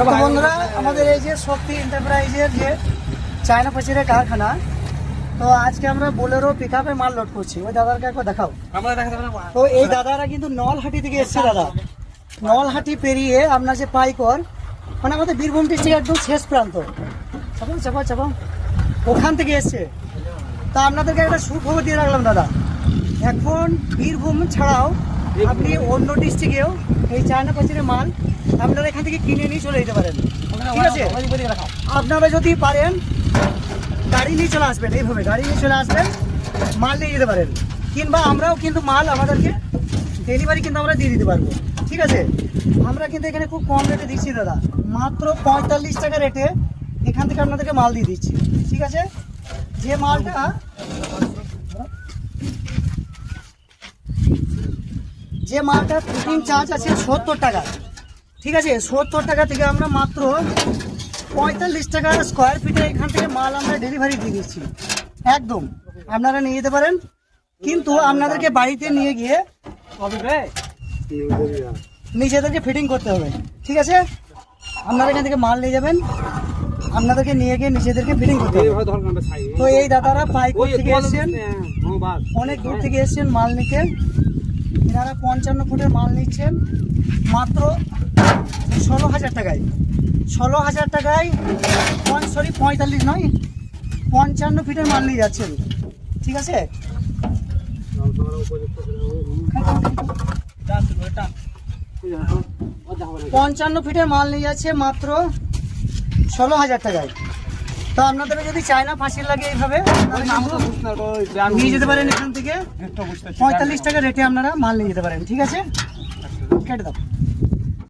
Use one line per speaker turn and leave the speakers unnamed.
বন্ধুরা আমাদের এই যে শক্তি এন্টারপ্রাইজের যে চায়না পাচিরের কারখানা, তো আজকে আমরা বোলেরো পিকআপে মাল লোড করছি। ওই দাদাকে একবার দেখাও। তো এই দাদারা কিন্তু নলহাটি থেকে এসছে। দাদা নলহাটি পেরিয়ে আপনার যে পাইকর, মানে আমাদের বীরভূম ডিস্ট্রিক্ট একদম শেষ প্রান্ত, চাপাও চাপাও, ওখান থেকে এসছে। তা আপনাদেরকে একটা সুখবর দিয়ে রাখলাম দাদা, এখন বীরভূম ছাড়াও আপনি অন্য ডিস্ট্রিক্টেও এই চায়না পাচিরের মাল আপনারা এখান থেকে কিনে নিয়ে চলে যেতে পারেন। ঠিক আছে, আপনারা যদি পারেন গাড়ি নিয়ে চলে আসবেন, এইভাবে গাড়ি নিয়ে চলে আসবেন, মাল নিয়ে যেতে পারেন। কিংবা আমরাও কিন্তু মাল আমাদেরকে ডেলিভারি কিন্তু আমরা দিয়ে দিতে পারবো। ঠিক আছে, আমরা কিন্তু এখানে খুব কম রেটে দিচ্ছি দাদা, মাত্র 45 টাকা রেটে এখান থেকে আপনাদেরকে মাল দিয়ে দিচ্ছি। ঠিক আছে, যে মালটা ফিটিং চার্জ আছে 70 টাকা। ঠিক আছে, 70 টাকা থেকে আমরা মাত্র 45 টাকা স্কোয়ার ফিটে এখান থেকে মাল আমরা ডেলিভারি দিয়ে দিচ্ছি। একদম আপনারা নিয়ে যেতে পারেন, কিন্তু আপনাদেরকে বাড়িতে নিয়ে গিয়ে নিজেদেরকে ফিটিং করতে হবে। ঠিক আছে, আপনারা এখান থেকে মাল নিয়ে যাবেন, আপনাদেরকে নিয়ে গিয়ে নিজেদেরকে ফিটিং করতে হবে। তো এই দাদারা পাইকর থেকে এসছেন, অনেক দূর থেকে এসছেন মাল নিতে। এনারা 55 ফুটের মাল নিচ্ছেন মাত্র 16,000 টাকায়। 16,000 টাকায়, সরি 45 নয়, 55 ফিটের মাল নিয়ে যাচ্ছেন। ঠিক আছে, 55 ফিটের মাল নিয়ে যাচ্ছে মাত্র 16,000 টাকায়। তো আপনাদের যদি চায়না ফাঁসির লাগে এইভাবে নিয়ে যেতে পারেন এখান থেকে 45 টাকা রেটে আপনারা মাল নিয়ে যেতে পারেন। ঠিক আছে, কেটে দাও।